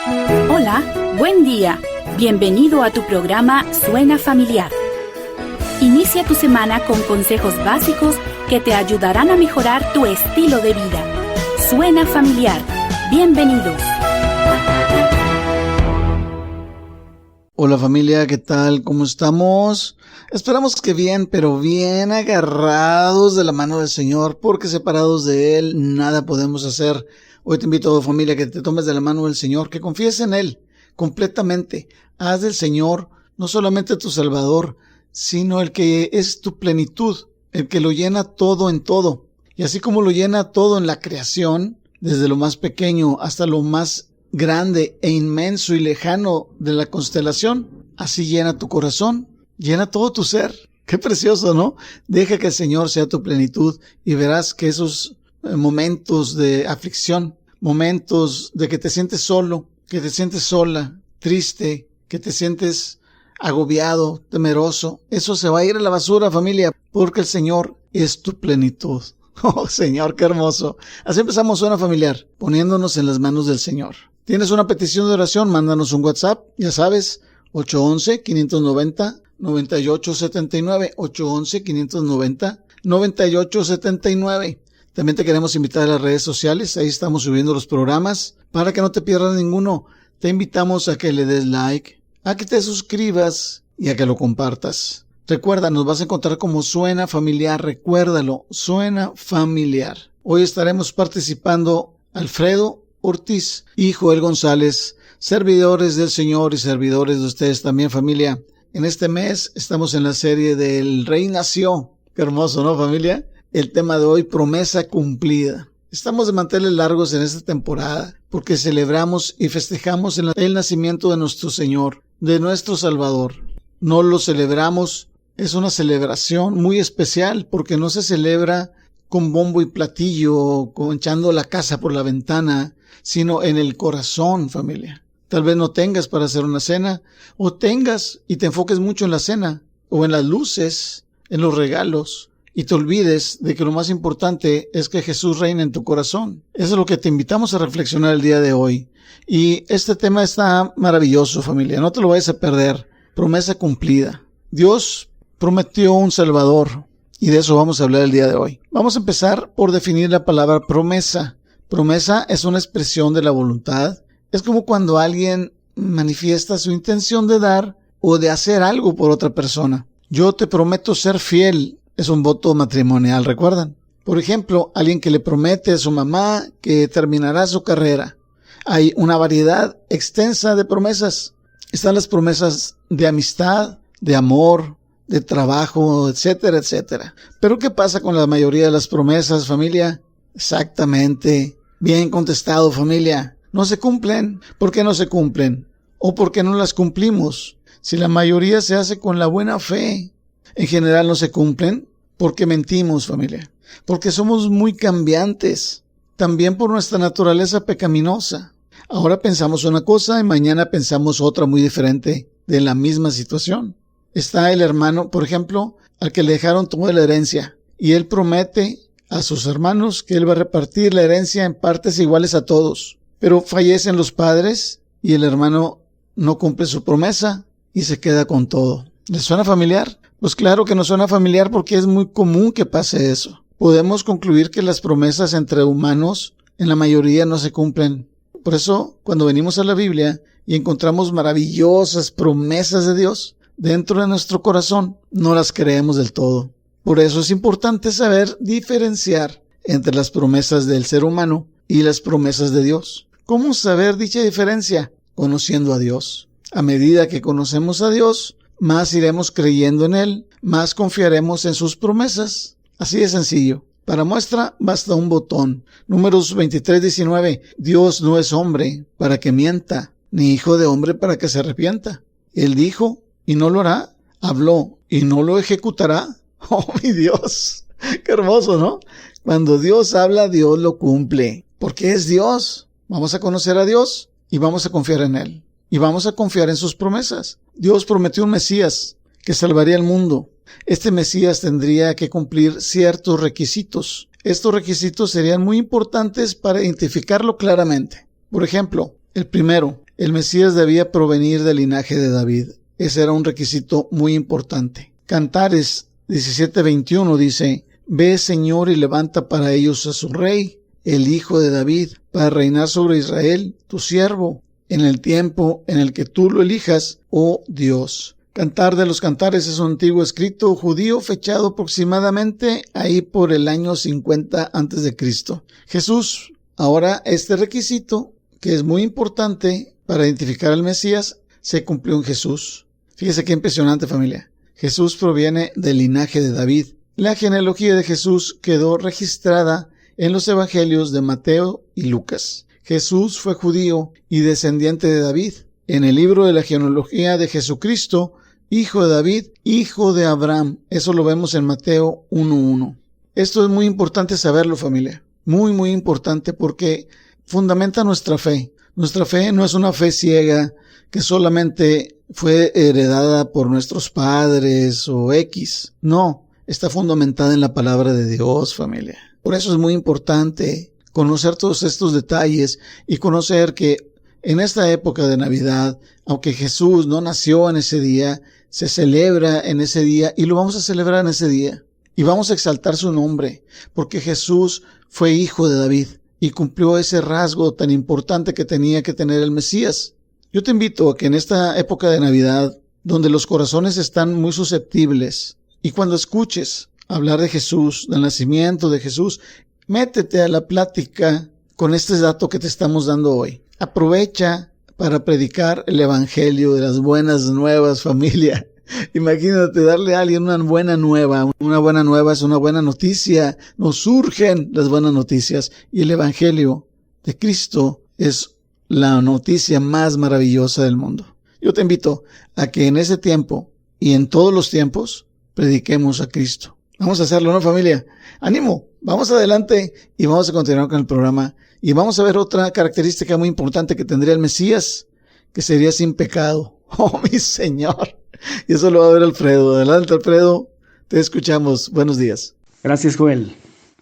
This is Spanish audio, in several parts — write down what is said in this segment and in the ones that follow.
Hola, buen día. Bienvenido a tu programa Suena Familiar. Inicia tu semana con consejos básicos que te ayudarán a mejorar tu estilo de vida. Suena Familiar. Bienvenidos. Hola familia, ¿qué tal? ¿Cómo estamos? Esperamos que bien, pero bien agarrados de la mano del Señor, porque separados de Él nada podemos hacer. Hoy te invito, familia, que te tomes de la mano del Señor, que confíes en Él completamente. Haz del Señor no solamente tu Salvador, sino el que es tu plenitud, el que lo llena todo en todo. Y así como lo llena todo en la creación, desde lo más pequeño hasta lo más grande e inmenso y lejano de la constelación, así llena tu corazón, llena todo tu ser. Qué precioso, ¿no? Deja que el Señor sea tu plenitud y verás que esos momentos de aflicción, momentos de que te sientes solo, que te sientes sola, triste, que te sientes agobiado, temeroso, eso se va a ir a la basura, familia, porque el Señor es tu plenitud. Oh, Señor, qué hermoso. Así empezamos Suena Familiar, poniéndonos en las manos del Señor. ¿Tienes una petición de oración? Mándanos un WhatsApp, ya sabes, 811-590-9879, 811-590-9879. También te queremos invitar a las redes sociales, ahí estamos subiendo los programas, para que no te pierdas ninguno. Te invitamos a que le des like, a que te suscribas y a que lo compartas. Recuerda, nos vas a encontrar como Suena Familiar, recuérdalo, Suena Familiar. Hoy estaremos participando Alfredo Ortiz y Joel González, servidores del Señor y servidores de ustedes también, familia. En este mes estamos en la serie del Rey Nació. Qué hermoso, ¿no, familia? El tema de hoy, promesa cumplida. Estamos de manteles largos en esta temporada porque celebramos y festejamos el nacimiento de nuestro Señor, de nuestro Salvador. No lo celebramos, es una celebración muy especial porque no se celebra con bombo y platillo, con echando la casa por la ventana, sino en el corazón, familia. Tal vez no tengas para hacer una cena, o tengas y te enfoques mucho en la cena, o en las luces, en los regalos, y te olvides de que lo más importante es que Jesús reina en tu corazón. Eso es lo que te invitamos a reflexionar el día de hoy. Y este tema está maravilloso, familia, no te lo vayas a perder. Promesa cumplida. Dios prometió un Salvador, y de eso vamos a hablar el día de hoy. Vamos a empezar por definir la palabra promesa. Promesa es una expresión de la voluntad. Es como cuando alguien manifiesta su intención de dar o de hacer algo por otra persona. Yo te prometo ser fiel. Es un voto matrimonial, ¿recuerdan? Por ejemplo, alguien que le promete a su mamá que terminará su carrera. Hay una variedad extensa de promesas. Están las promesas de amistad, de amor, de trabajo, etcétera, etcétera. Pero ¿qué pasa con la mayoría de las promesas, familia? Exactamente. Bien contestado, familia. No se cumplen. ¿Por qué no se cumplen? ¿O por qué no las cumplimos? Si la mayoría se hace con la buena fe. En general no se cumplen porque mentimos, familia. Porque somos muy cambiantes. También por nuestra naturaleza pecaminosa. Ahora pensamos una cosa y mañana pensamos otra muy diferente de la misma situación. Está el hermano, por ejemplo, al que le dejaron toda la herencia. Y él promete a sus hermanos que él va a repartir la herencia en partes iguales a todos. Pero fallecen los padres y el hermano no cumple su promesa y se queda con todo. ¿Les suena familiar? Pues claro que nos suena familiar porque es muy común que pase eso. Podemos concluir que las promesas entre humanos en la mayoría no se cumplen. Por eso, cuando venimos a la Biblia y encontramos maravillosas promesas de Dios dentro de nuestro corazón, no las creemos del todo. Por eso es importante saber diferenciar entre las promesas del ser humano y las promesas de Dios. ¿Cómo saber dicha diferencia? Conociendo a Dios. A medida que conocemos a Dios, más iremos creyendo en Él, más confiaremos en sus promesas. Así de sencillo. Para muestra basta un botón. Números 23:19. Dios no es hombre para que mienta, ni hijo de hombre para que se arrepienta. Él dijo y no lo hará. Habló y no lo ejecutará. Oh, mi Dios. Qué hermoso, ¿no? Cuando Dios habla, Dios lo cumple. Porque es Dios. Vamos a conocer a Dios y vamos a confiar en Él. Y vamos a confiar en sus promesas. Dios prometió un Mesías que salvaría al mundo. Este Mesías tendría que cumplir ciertos requisitos. Estos requisitos serían muy importantes para identificarlo claramente. Por ejemplo, el primero, El Mesías debía provenir del linaje de David. Ese era un requisito muy importante. Cantares 17:21 dice: Ve, Señor, y levanta para ellos a su rey, el hijo de David, para reinar sobre Israel, tu siervo, en el tiempo en el que tú lo elijas, oh Dios. Cantar de los Cantares es un antiguo escrito judío fechado aproximadamente ahí por el año 50 a.C. Jesús, ahora este requisito, que es muy importante para identificar al Mesías, se cumplió en Jesús. Fíjese qué impresionante, familia. Jesús proviene del linaje de David. La genealogía de Jesús quedó registrada en los evangelios de Mateo y Lucas. Jesús fue judío y descendiente de David. En el libro de la genealogía de Jesucristo, hijo de David, hijo de Abraham. Eso lo vemos en Mateo 1:1. Esto es muy importante saberlo, familia. Muy, muy importante porque fundamenta nuestra fe. Nuestra fe no es una fe ciega que solamente fue heredada por nuestros padres o X. No, está fundamentada en la palabra de Dios, familia. Por eso es muy importante conocer todos estos detalles y conocer que en esta época de Navidad, aunque Jesús no nació en ese día, se celebra en ese día y lo vamos a celebrar en ese día. Y vamos a exaltar su nombre, porque Jesús fue hijo de David y cumplió ese rasgo tan importante que tenía que tener el Mesías. Yo te invito a que en esta época de Navidad, donde los corazones están muy susceptibles, y cuando escuches hablar de Jesús, del nacimiento de Jesús, métete a la plática con este dato que te estamos dando hoy. Aprovecha para predicar el evangelio de las buenas nuevas, familia. Imagínate darle a alguien una buena nueva. Una buena nueva es una buena noticia. Nos surgen las buenas noticias. Y el evangelio de Cristo es la noticia más maravillosa del mundo. Yo te invito a que en ese tiempo y en todos los tiempos prediquemos a Cristo. Vamos a hacerlo, ¿no, familia? ¡Ánimo! Vamos adelante y vamos a continuar con el programa. Y vamos a ver otra característica muy importante que tendría el Mesías, que sería sin pecado. ¡Oh, mi Señor! Y eso lo va a ver Alfredo. Adelante, Alfredo. Te escuchamos. Buenos días. Gracias, Joel.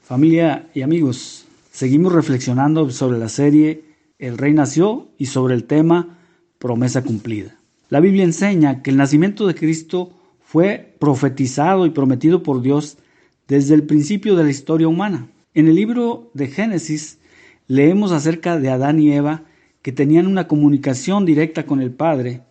Familia y amigos, seguimos reflexionando sobre la serie El Rey Nació y sobre el tema Promesa Cumplida. La Biblia enseña que el nacimiento de Cristo fue profetizado y prometido por Dios desde el principio de la historia humana. En el libro de Génesis leemos acerca de Adán y Eva que tenían una comunicación directa con el Padre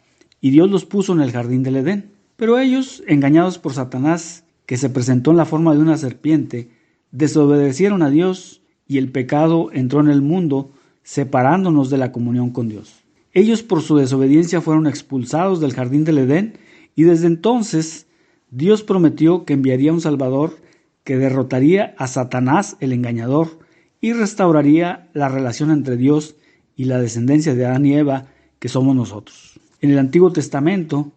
y Dios los puso en el jardín del Edén. Pero ellos, engañados por Satanás, que se presentó en la forma de una serpiente, desobedecieron a Dios y el pecado entró en el mundo, separándonos de la comunión con Dios. Ellos por su desobediencia fueron expulsados del jardín del Edén y desde entonces Dios prometió que enviaría un Salvador que derrotaría a Satanás, el engañador, y restauraría la relación entre Dios y la descendencia de Adán y Eva, que somos nosotros. En el Antiguo Testamento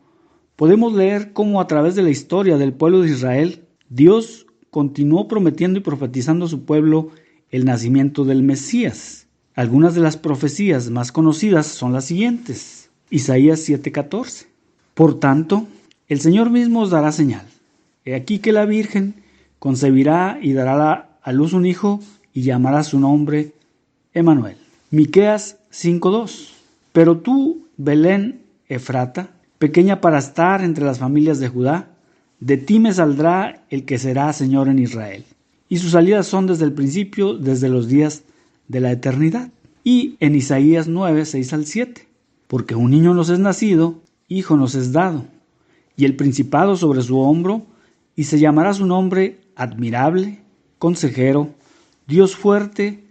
podemos leer cómo a través de la historia del pueblo de Israel, Dios continuó prometiendo y profetizando a su pueblo el nacimiento del Mesías. Algunas de las profecías más conocidas son las siguientes. Isaías 7:14. Por tanto, el Señor mismo os dará señal. He aquí que la Virgen concebirá y dará a luz un hijo y llamará su nombre Emmanuel. Miqueas 5:2. Pero tú, Belén Efrata, pequeña para estar entre las familias de Judá, de ti me saldrá el que será Señor en Israel. Y sus salidas son desde el principio, desde los días de la eternidad. Y en Isaías 9:6-7. Porque un niño nos es nacido, hijo nos es dado, y el principado sobre su hombro, y se llamará su nombre Admirable, Consejero, Dios fuerte,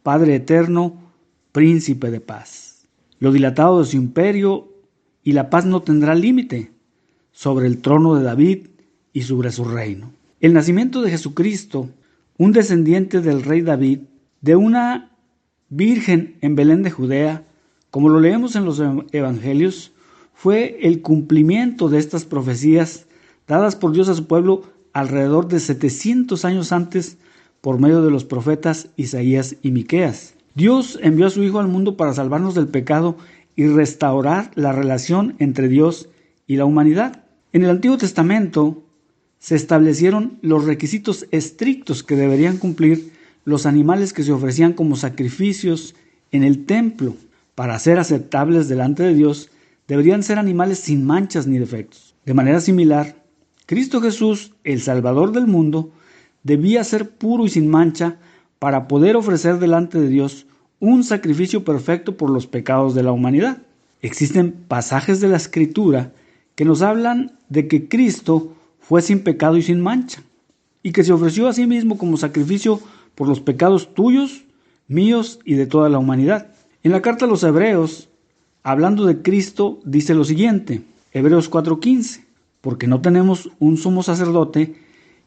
Padre eterno, Príncipe de paz. Lo dilatado de su imperio y la paz no tendrá límite sobre el trono de David y sobre su reino. El nacimiento de Jesucristo, un descendiente del rey David, de una virgen en Belén de Judea, como lo leemos en los evangelios, fue el cumplimiento de estas profecías dadas por Dios a su pueblo alrededor de 700 años antes por medio de los profetas Isaías y Miqueas. Dios envió a su Hijo al mundo para salvarnos del pecado y restaurar la relación entre Dios y la humanidad. En el Antiguo Testamento se establecieron los requisitos estrictos que deberían cumplir los animales que se ofrecían como sacrificios en el templo para ser aceptables delante de Dios, deberían ser animales sin manchas ni defectos. De manera similar, Cristo Jesús, el Salvador del mundo, debía ser puro y sin mancha para poder ofrecer delante de Dios un sacrificio perfecto por los pecados de la humanidad. Existen pasajes de la Escritura que nos hablan de que Cristo fue sin pecado y sin mancha, y que se ofreció a sí mismo como sacrificio por los pecados tuyos, míos y de toda la humanidad. En la carta a los Hebreos, hablando de Cristo, dice lo siguiente, Hebreos 4:15, porque no tenemos un sumo sacerdote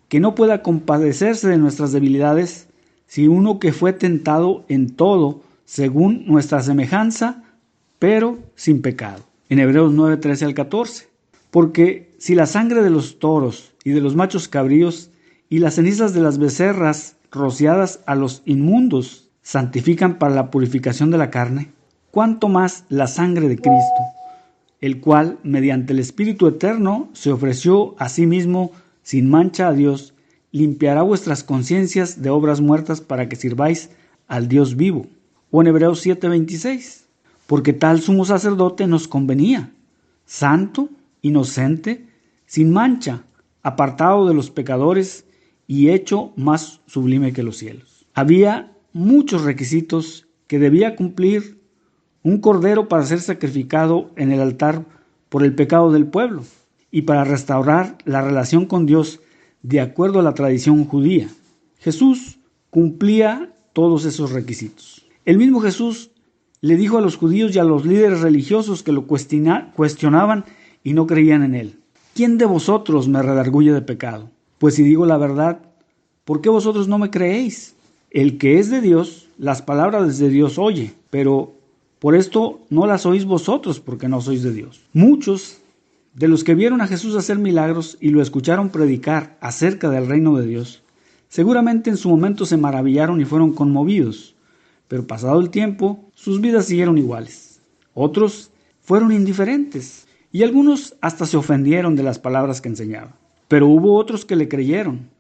que no pueda compadecerse de nuestras debilidades, sino uno que fue tentado en todo, según nuestra semejanza, pero sin pecado. En Hebreos 9:13 al 14, porque si la sangre de los toros y de los machos cabríos y las cenizas de las becerras rociadas a los inmundos santifican para la purificación de la carne, cuánto más la sangre de Cristo, el cual, mediante el Espíritu Eterno, se ofreció a sí mismo sin mancha a Dios, limpiará vuestras conciencias de obras muertas para que sirváis al Dios vivo. O en Hebreos 7:26, porque tal sumo sacerdote nos convenía, santo, inocente, sin mancha, apartado de los pecadores y hecho más sublime que los cielos. Había muchos requisitos que debía cumplir un cordero para ser sacrificado en el altar por el pecado del pueblo y para restaurar la relación con Dios de acuerdo a la tradición judía. Jesús cumplía todos esos requisitos. El mismo Jesús le dijo a los judíos y a los líderes religiosos que lo cuestionaban y no creían en él: ¿quién de vosotros me redarguye de pecado? Pues si digo la verdad, ¿por qué vosotros no me creéis? El que es de Dios, las palabras de Dios oye, pero por esto no las oís vosotros, porque no sois de Dios. Muchos de los que vieron a Jesús hacer milagros y lo escucharon predicar acerca del reino de Dios, seguramente en su momento se maravillaron y fueron conmovidos, pero pasado el tiempo, sus vidas siguieron iguales. Otros fueron indiferentes y algunos hasta se ofendieron de las palabras que enseñaba. Pero hubo otros que le creyeron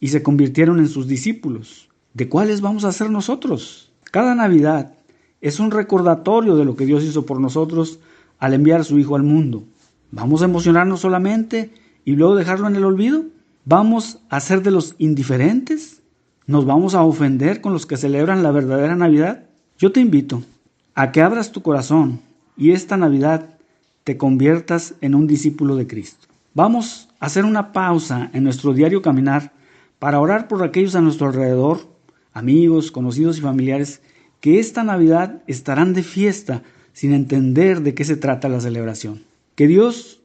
y se convirtieron en sus discípulos. ¿De cuáles vamos a ser nosotros? Cada Navidad es un recordatorio de lo que Dios hizo por nosotros al enviar a su Hijo al mundo. ¿Vamos a emocionarnos solamente y luego dejarlo en el olvido? ¿Vamos a ser de los indiferentes? ¿Nos vamos a ofender con los que celebran la verdadera Navidad? Yo te invito a que abras tu corazón y esta Navidad te conviertas en un discípulo de Cristo. Vamos a hacer una pausa en nuestro diario caminar para orar por aquellos a nuestro alrededor, amigos, conocidos y familiares, que esta Navidad estarán de fiesta sin entender de qué se trata la celebración. Que Dios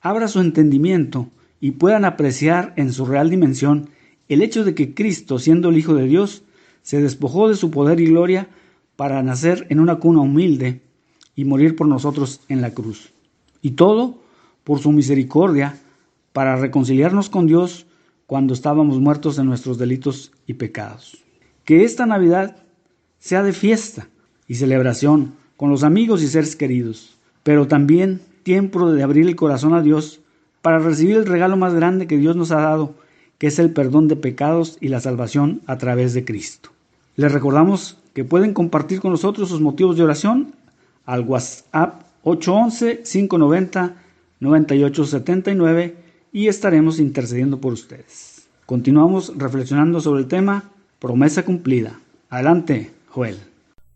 abra su entendimiento y puedan apreciar en su real dimensión el hecho de que Cristo, siendo el Hijo de Dios, se despojó de su poder y gloria para nacer en una cuna humilde y morir por nosotros en la cruz. Y todo por su misericordia para reconciliarnos con Dios cuando estábamos muertos en nuestros delitos y pecados. Que esta Navidad sea de fiesta y celebración con los amigos y seres queridos, pero también tiempo de abrir el corazón a Dios para recibir el regalo más grande que Dios nos ha dado, que es el perdón de pecados y la salvación a través de Cristo. Les recordamos que pueden compartir con nosotros sus motivos de oración al WhatsApp 811-590-9879 y estaremos intercediendo por ustedes. Continuamos reflexionando sobre el tema Promesa Cumplida. Adelante, Joel.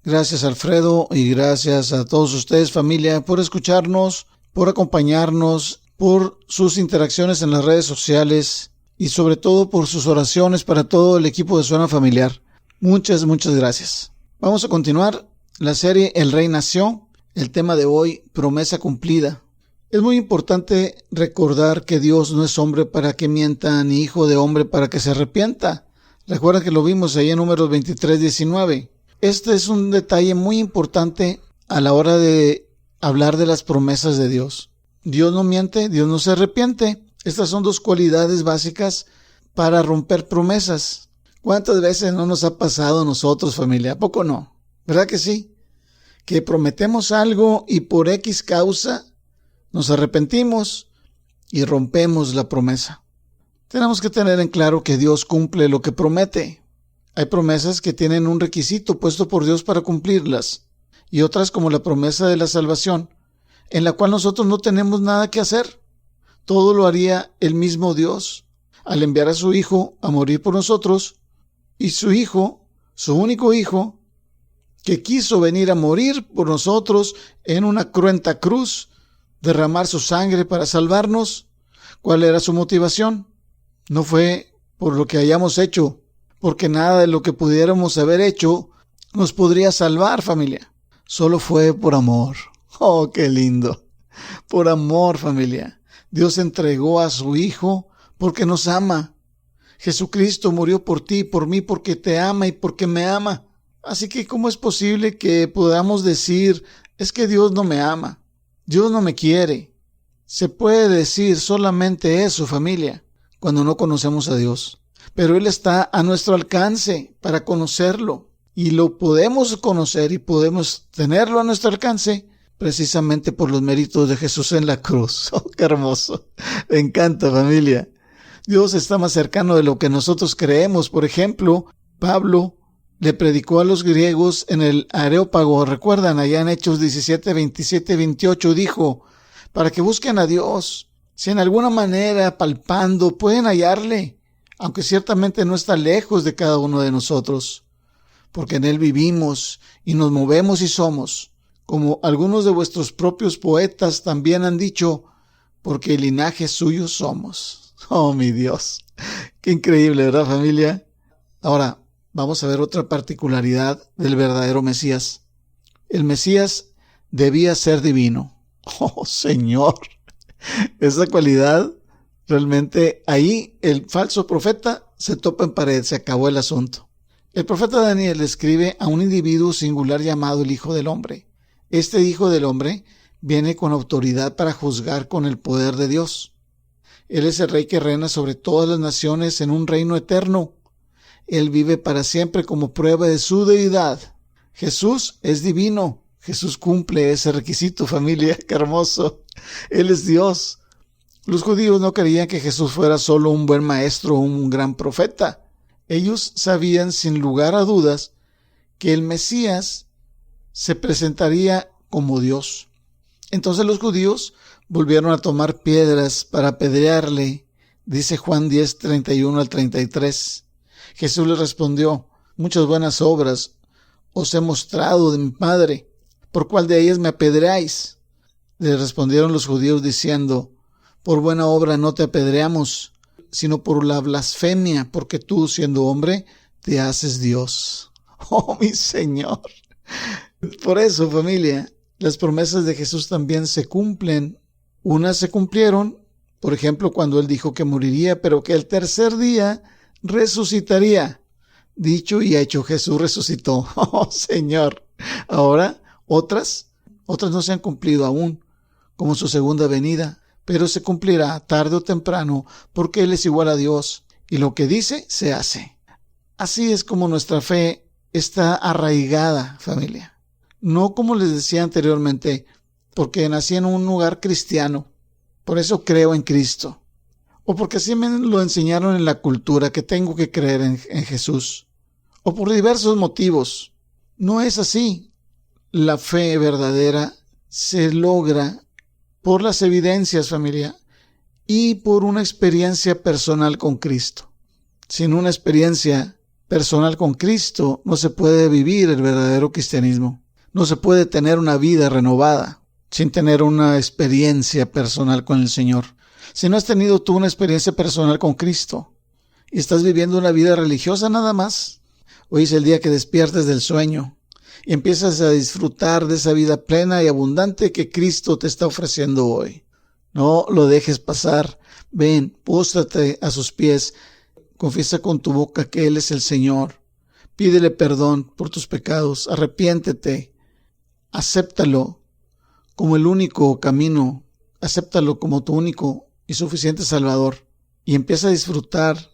Gracias, Alfredo, y gracias a todos ustedes, familia, por escucharnos, por acompañarnos, por sus interacciones en las redes sociales y sobre todo por sus oraciones para todo el equipo de Suena Familiar. Muchas gracias. Vamos a continuar la serie El Rey Nació. El tema de hoy, Promesa Cumplida. Es muy importante recordar que Dios no es hombre para que mienta, ni hijo de hombre para que se arrepienta. Recuerda que lo vimos ahí en Números 23:19. Este es un detalle muy importante a la hora de hablar de las promesas de Dios. Dios no miente, Dios no se arrepiente. Estas son dos cualidades básicas para romper promesas. ¿Cuántas veces no nos ha pasado a nosotros, familia? ¿A poco no? ¿Verdad que sí? Que prometemos algo y por X causa nos arrepentimos y rompemos la promesa. Tenemos que tener en claro que Dios cumple lo que promete. Hay promesas que tienen un requisito puesto por Dios para cumplirlas. y otras como la promesa de la salvación, en la cual nosotros no tenemos nada que hacer. Todo lo haría el mismo Dios al enviar a su Hijo a morir por nosotros, y su Hijo, su único Hijo, que quiso venir a morir por nosotros en una cruenta cruz, derramar su sangre para salvarnos. ¿Cuál era su motivación? No fue por lo que hayamos hecho, porque nada de lo que pudiéramos haber hecho nos podría salvar, familia. Solo fue por amor. Oh, qué lindo. Por amor, familia. Dios entregó a su Hijo porque nos ama. Jesucristo murió por ti y por mí porque te ama y porque me ama. Así que, ¿cómo es posible que podamos decir, es que Dios no me ama? Dios no me quiere. Se puede decir solamente eso, familia, cuando no conocemos a Dios. Pero Él está a nuestro alcance para conocerlo. Y lo podemos conocer y podemos tenerlo a nuestro alcance precisamente por los méritos de Jesús en la cruz. ¡Oh, qué hermoso! Me encanta, familia. Dios está más cercano de lo que nosotros creemos. Por ejemplo, Pablo le predicó a los griegos en el Areópago. ¿Recuerdan? Allá en Hechos 17, 27, 28 dijo, para que busquen a Dios, si en alguna manera palpando pueden hallarle, aunque ciertamente no está lejos de cada uno de nosotros, porque en Él vivimos y nos movemos y somos, como algunos de vuestros propios poetas también han dicho, porque el linaje suyo somos. Oh, mi Dios. Qué increíble, ¿verdad, familia? Ahora, vamos a ver otra particularidad del verdadero Mesías. El Mesías debía ser divino. Oh, Señor. Esa cualidad, realmente, ahí el falso profeta se topa en pared, se acabó el asunto. El profeta Daniel escribe a un individuo singular llamado el Hijo del Hombre. Este Hijo del Hombre viene con autoridad para juzgar con el poder de Dios. Él es el Rey que reina sobre todas las naciones en un reino eterno. Él vive para siempre como prueba de su deidad. Jesús es divino. Jesús cumple ese requisito, familia. ¡Qué hermoso! Él es Dios. Los judíos no creían que Jesús fuera solo un buen maestro o un gran profeta. Ellos sabían sin lugar a dudas que el Mesías se presentaría como Dios. Entonces los judíos volvieron a tomar piedras para apedrearle, dice Juan 10, 31 al 33. Jesús les respondió, muchas buenas obras os he mostrado de mi Padre, ¿por cuál de ellas me apedreáis? Le respondieron los judíos diciendo, por buena obra no te apedreamos, sino por la blasfemia, porque tú, siendo hombre, te haces Dios. Oh, mi Señor. Por eso, familia, las promesas de Jesús también se cumplen. Unas se cumplieron, por ejemplo, cuando Él dijo que moriría, pero que el tercer día resucitaría. Dicho y hecho, Jesús resucitó. Oh, Señor. Ahora, otras no se han cumplido aún, como su segunda venida, pero se cumplirá tarde o temprano, porque Él es igual a Dios, y lo que dice, se hace. Así es como nuestra fe está arraigada, familia. No como les decía anteriormente, porque nací en un lugar cristiano, por eso creo en Cristo, o porque así me lo enseñaron en la cultura que tengo que creer en Jesús, o por diversos motivos. No es así. La fe verdadera se logra por las evidencias, familia, y por una experiencia personal con Cristo. Sin una experiencia personal con Cristo no se puede vivir el verdadero cristianismo. No se puede tener una vida renovada sin tener una experiencia personal con el Señor. Si no has tenido tú una experiencia personal con Cristo y estás viviendo una vida religiosa nada más, hoy es el día que despiertes del sueño y empiezas a disfrutar de esa vida plena y abundante que Cristo te está ofreciendo hoy. No lo dejes pasar. Ven, póstrate a sus pies, confiesa con tu boca que Él es el Señor. Pídele perdón por tus pecados, arrepiéntete, acéptalo como el único camino, acéptalo como tu único y suficiente Salvador, y empieza a disfrutar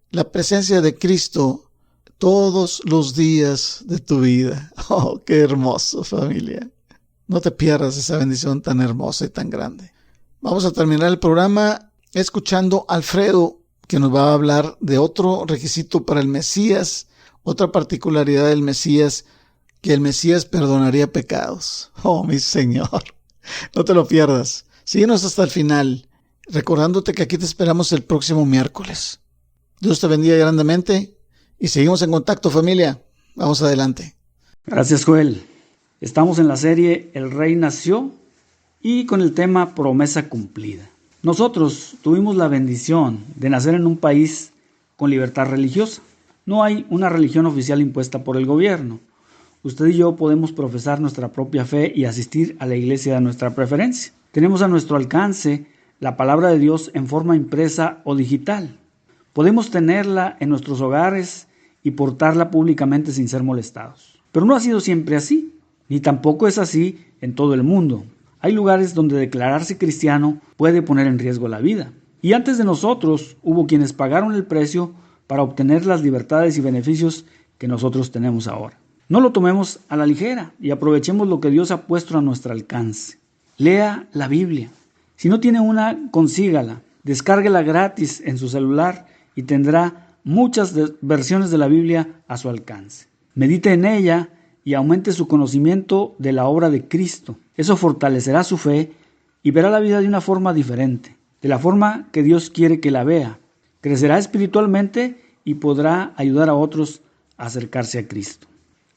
la presencia de Cristo todos los días de tu vida. Oh, qué hermoso, familia. No te pierdas esa bendición tan hermosa y tan grande. Vamos a terminar el programa escuchando a Alfredo, que nos va a hablar de otro requisito para el Mesías, otra particularidad del Mesías que el Mesías perdonaría pecados. Oh, mi Señor, no te lo pierdas. Síguenos hasta el final, recordándote que aquí te esperamos el próximo miércoles. Dios te bendiga grandemente y seguimos en contacto, familia. Vamos adelante. Gracias, Joel. Estamos en la serie El Rey Nació y con el tema Promesa Cumplida. Nosotros tuvimos la bendición de nacer en un país con libertad religiosa. No hay una religión oficial impuesta por el gobierno. Usted y yo podemos profesar nuestra propia fe y asistir a la iglesia de nuestra preferencia. Tenemos a nuestro alcance la palabra de Dios en forma impresa o digital. Podemos tenerla en nuestros hogares y portarla públicamente sin ser molestados. Pero no ha sido siempre así, ni tampoco es así en todo el mundo. Hay lugares donde declararse cristiano puede poner en riesgo la vida. Y antes de nosotros hubo quienes pagaron el precio para obtener las libertades y beneficios que nosotros tenemos ahora. No lo tomemos a la ligera y aprovechemos lo que Dios ha puesto a nuestro alcance. Lea la Biblia. Si no tiene una, consígala. Descárguela gratis en su celular y tendrá muchas versiones de la Biblia a su alcance. Medite en ella y aumente su conocimiento de la obra de Cristo. Eso fortalecerá su fe y verá la vida de una forma diferente, de la forma que Dios quiere que la vea. Crecerá espiritualmente y podrá ayudar a otros a acercarse a Cristo.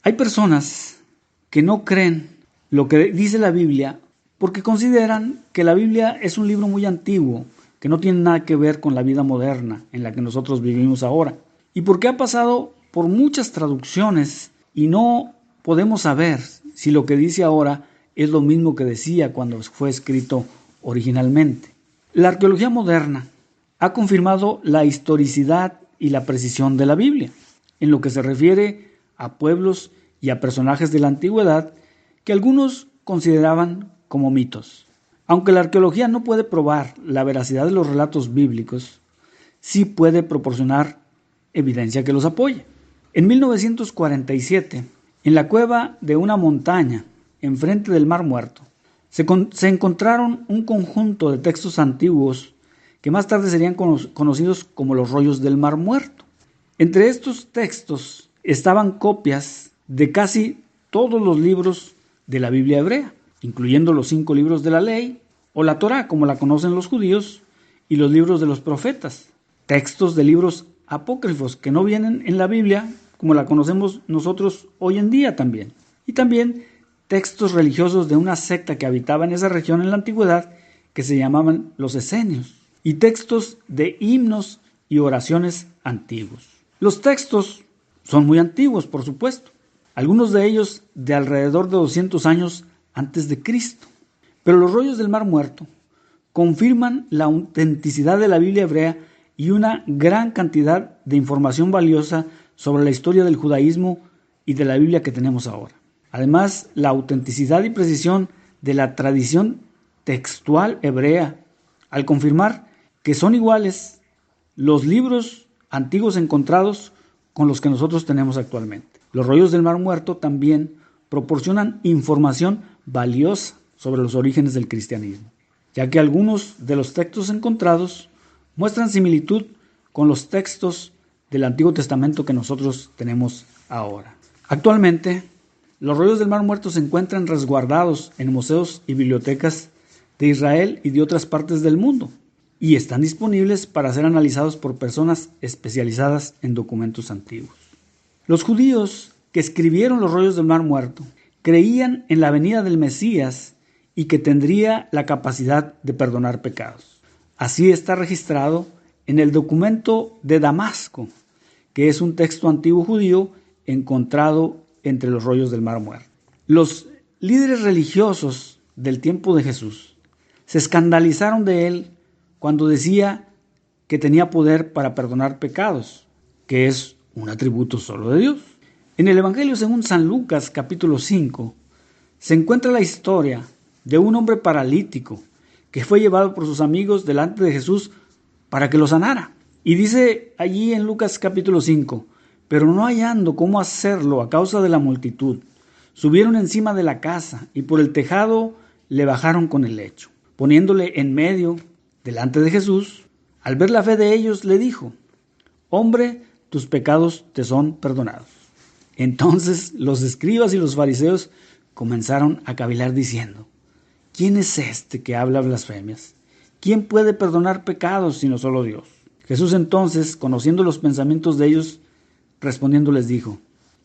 Hay personas que no creen lo que dice la Biblia porque consideran que la Biblia es un libro muy antiguo, que no tiene nada que ver con la vida moderna en la que nosotros vivimos ahora. Y porque ha pasado por muchas traducciones y no podemos saber si lo que dice ahora es lo mismo que decía cuando fue escrito originalmente. La arqueología moderna ha confirmado la historicidad y la precisión de la Biblia, en lo que se refiere a pueblos y a personajes de la antigüedad que algunos consideraban como mitos. Aunque la arqueología no puede probar la veracidad de los relatos bíblicos, sí puede proporcionar evidencia que los apoye. En 1947, en la cueva de una montaña enfrente del Mar Muerto, se encontraron un conjunto de textos antiguos que más tarde serían conocidos como los rollos del Mar Muerto. Entre estos textos estaban copias de casi todos los libros de la Biblia hebrea, incluyendo los 5 libros de la ley, o la Torá, como la conocen los judíos, y los libros de los profetas, textos de libros apócrifos que no vienen en la Biblia, como la conocemos nosotros hoy en día también, y también textos religiosos de una secta que habitaba en esa región en la antigüedad, que se llamaban los esenios, y textos de himnos y oraciones antiguos. Los textos son muy antiguos, por supuesto, algunos de ellos de alrededor de 200 años antes de Cristo. Pero los rollos del Mar Muerto confirman la autenticidad de la Biblia hebrea y una gran cantidad de información valiosa sobre la historia del judaísmo y de la Biblia que tenemos ahora. Además, la autenticidad y precisión de la tradición textual hebrea, al confirmar que son iguales los libros antiguos encontrados con los que nosotros tenemos actualmente. Los rollos del Mar Muerto también proporcionan información valiosa sobre los orígenes del cristianismo, ya que algunos de los textos encontrados muestran similitud con los textos del Antiguo Testamento que nosotros tenemos ahora. Actualmente, los rollos del Mar Muerto se encuentran resguardados en museos y bibliotecas de Israel y de otras partes del mundo, y están disponibles para ser analizados por personas especializadas en documentos antiguos. Los judíos que escribieron los rollos del Mar Muerto creían en la venida del Mesías y que tendría la capacidad de perdonar pecados. Así está registrado en el documento de Damasco, que es un texto antiguo judío encontrado entre los rollos del Mar Muerto. Los líderes religiosos del tiempo de Jesús se escandalizaron de él cuando decía que tenía poder para perdonar pecados, que es un atributo solo de Dios. En el Evangelio según San Lucas, capítulo 5, se encuentra la historia de un hombre paralítico que fue llevado por sus amigos delante de Jesús para que lo sanara. Y dice allí en Lucas capítulo 5, pero no hallando cómo hacerlo a causa de la multitud, subieron encima de la casa y por el tejado le bajaron con el lecho. Poniéndole en medio, delante de Jesús, al ver la fe de ellos, le dijo, hombre, tus pecados te son perdonados. Entonces los escribas y los fariseos comenzaron a cavilar diciendo: ¿quién es este que habla blasfemias? ¿Quién puede perdonar pecados sino solo Dios? Jesús entonces, conociendo los pensamientos de ellos, respondiendo les dijo: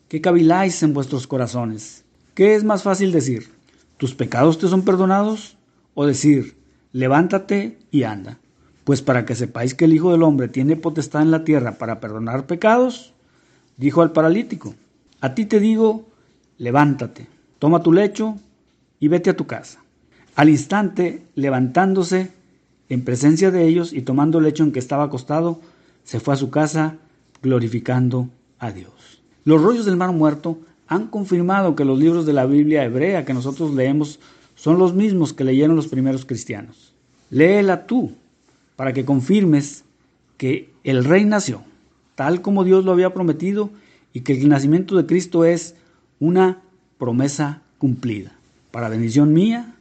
¿qué caviláis en vuestros corazones? ¿Qué es más fácil decir: ¿tus pecados te son perdonados? O decir: levántate y anda. Pues para que sepáis que el Hijo del Hombre tiene potestad en la tierra para perdonar pecados, dijo al paralítico: a ti te digo, levántate, toma tu lecho y vete a tu casa. Al instante, levantándose en presencia de ellos y tomando el lecho en que estaba acostado, se fue a su casa glorificando a Dios. Los rollos del Mar Muerto han confirmado que los libros de la Biblia hebrea que nosotros leemos son los mismos que leyeron los primeros cristianos. Léela tú para que confirmes que el Rey nació, tal como Dios lo había prometido, y que el nacimiento de Cristo es una promesa cumplida, para bendición mía,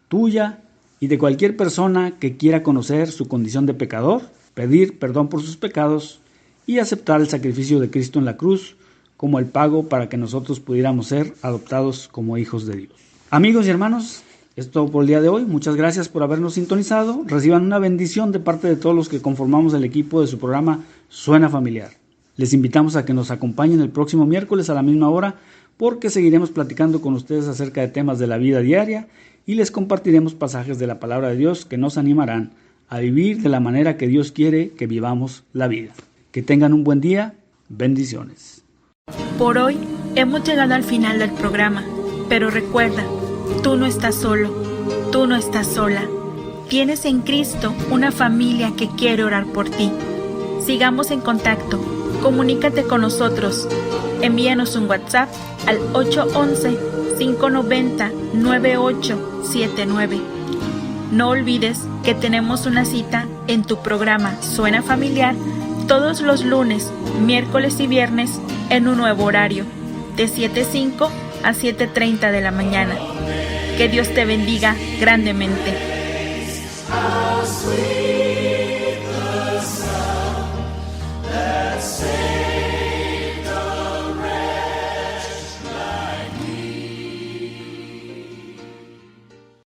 tuya y de cualquier persona que quiera conocer su condición de pecador, pedir perdón por sus pecados y aceptar el sacrificio de Cristo en la cruz como el pago para que nosotros pudiéramos ser adoptados como hijos de Dios. Amigos y hermanos, es todo por el día de hoy. Muchas gracias por habernos sintonizado. Reciban una bendición de parte de todos los que conformamos el equipo de su programa Suena Familiar. Les invitamos a que nos acompañen el próximo miércoles a la misma hora, porque seguiremos platicando con ustedes acerca de temas de la vida diaria y les compartiremos pasajes de la palabra de Dios que nos animarán a vivir de la manera que Dios quiere que vivamos la vida. Que tengan un buen día. Bendiciones. Por hoy hemos llegado al final del programa, pero recuerda, tú no estás solo, tú no estás sola. Tienes en Cristo una familia que quiere orar por ti. Sigamos en contacto. Comunícate con nosotros. Envíanos un WhatsApp al 811-590-9879. No olvides que tenemos una cita en tu programa Suena Familiar todos los lunes, miércoles y viernes en un nuevo horario, de 7:05 a 7:30 de la mañana. Que Dios te bendiga grandemente.